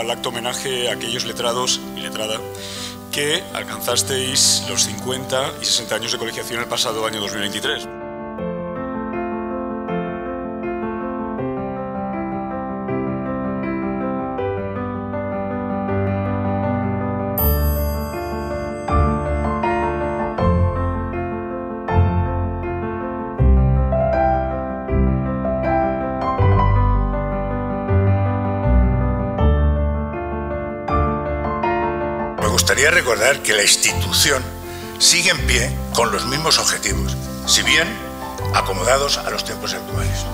al acto homenaje a aquellos letrados y letrada que alcanzasteis los 50 y 60 años de colegiación el pasado año 2023. Me gustaría recordar que la institución sigue en pie con los mismos objetivos, si bien acomodados a los tiempos actuales.